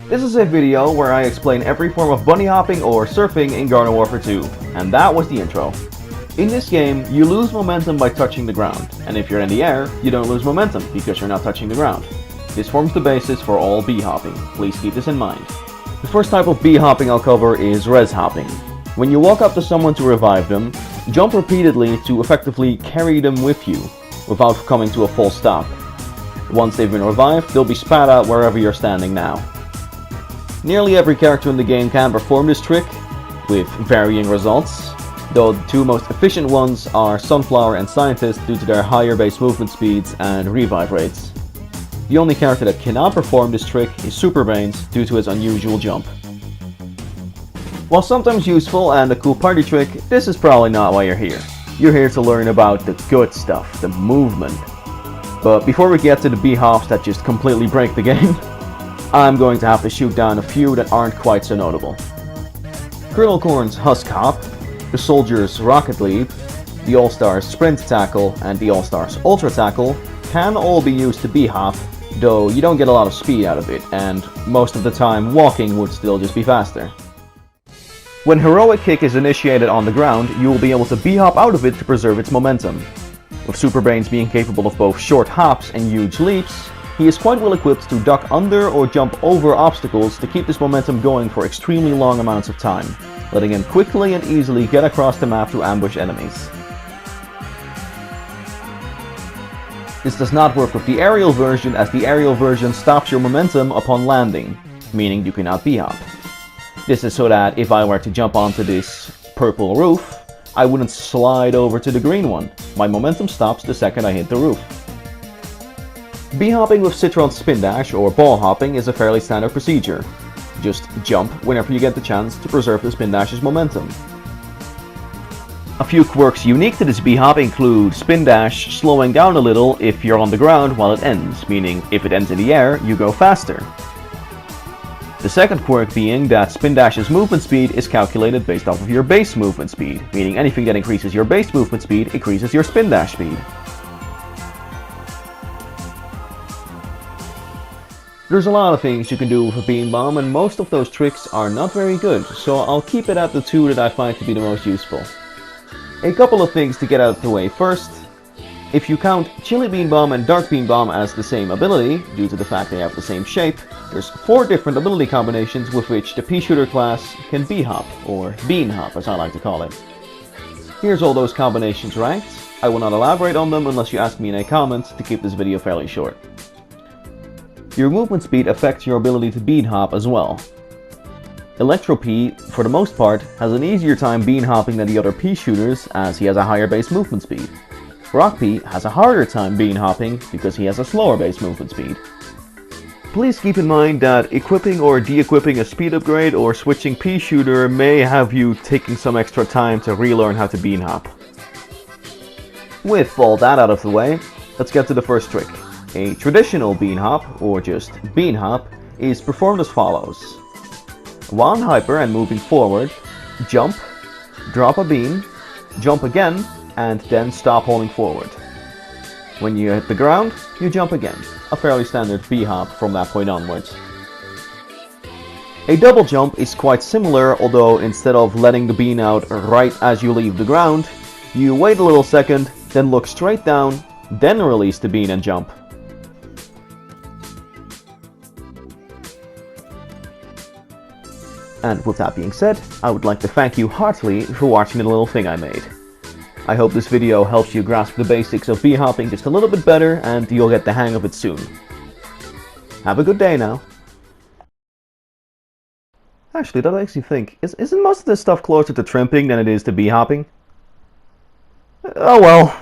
This is a video where I explain every form of bunny hopping or surfing in Garden Warfare 2, and that was the intro. In this game, you lose momentum by touching the ground, and if you're in the air, you don't lose momentum because you're not touching the ground. This forms the basis for all B-hopping. Please keep this in mind. The first type of B-hopping I'll cover is Rez-Hopping. When you walk up to someone to revive them, jump repeatedly to effectively carry them with you, without coming to a full stop. Once they've been revived, they'll be spat out wherever you're standing now. Nearly every character in the game can perform this trick, with varying results, though the two most efficient ones are Sunflower and Scientist due to their higher base movement speeds and revive rates. The only character that cannot perform this trick is SUBURBINATION due to his unusual jump. While sometimes useful and a cool party trick, this is probably not why you're here. You're here to learn about the good stuff, the movement. But before we get to the B-hops that just completely break the game, I'm going to have to shoot down a few that aren't quite so notable. Colonel Corn's Husk Hop, the Soldier's Rocket Leap, the All-Star's Sprint Tackle, and the All-Star's Ultra Tackle can all be used to B-hop, though you don't get a lot of speed out of it, and most of the time walking would still just be faster. When Heroic Kick is initiated on the ground, you will be able to B-hop out of it to preserve its momentum. With SUBURBINATION being capable of both short hops and huge leaps, he is quite well equipped to duck under or jump over obstacles to keep this momentum going for extremely long amounts of time, letting him quickly and easily get across the map to ambush enemies. This does not work with the aerial version, as the aerial version stops your momentum upon landing, meaning you cannot B-hop. This is so that if I were to jump onto this purple roof, I wouldn't slide over to the green one. My momentum stops the second I hit the roof. B-hopping with Citron's Spin Dash or ball hopping is a fairly standard procedure. Just jump whenever you get the chance to preserve the Spin Dash's momentum. A few quirks unique to this B-hop include Spin Dash slowing down a little if you're on the ground while it ends, meaning if it ends in the air, you go faster. The second quirk being that Spin Dash's movement speed is calculated based off of your base movement speed, meaning anything that increases your base movement speed increases your Spin Dash speed. There's a lot of things you can do with a beam bomb, and most of those tricks are not very good, so I'll keep it at the two that I find to be the most useful. A couple of things to get out of the way first. If you count Chili Bean Bomb and Dark Bean Bomb as the same ability, due to the fact they have the same shape, there's 4 different ability combinations with which the Pea-Shooter class can B-hop, or Bean Hop as I like to call it. Here's all those combinations ranked. I will not elaborate on them unless you ask me in a comment to keep this video fairly short. Your movement speed affects your ability to bean hop as well. Electro P, for the most part, has an easier time bean hopping than the other Pea shooters as he has a higher base movement speed. Rock P has a harder time bean hopping because he has a slower base movement speed. Please keep in mind that equipping or de-equipping a speed upgrade or switching Pea shooter may have you taking some extra time to relearn how to bean hop. With all that out of the way, let's get to the first trick. A traditional bean hop, or just bean hop, is performed as follows. While on hyper and moving forward, jump, drop a bean, jump again, and then stop holding forward. When you hit the ground, you jump again, a fairly standard B-hop from that point onwards. A double jump is quite similar, although instead of letting the bean out right as you leave the ground, you wait a little second, then look straight down, then release the bean and jump. And with that being said, I would like to thank you heartily for watching the little thing I made. I hope this video helps you grasp the basics of B-hopping just a little bit better, and you'll get the hang of it soon. Have a good day now. Actually, that makes me think, isn't most of this stuff closer to trimping than it is to B-hopping? Oh well.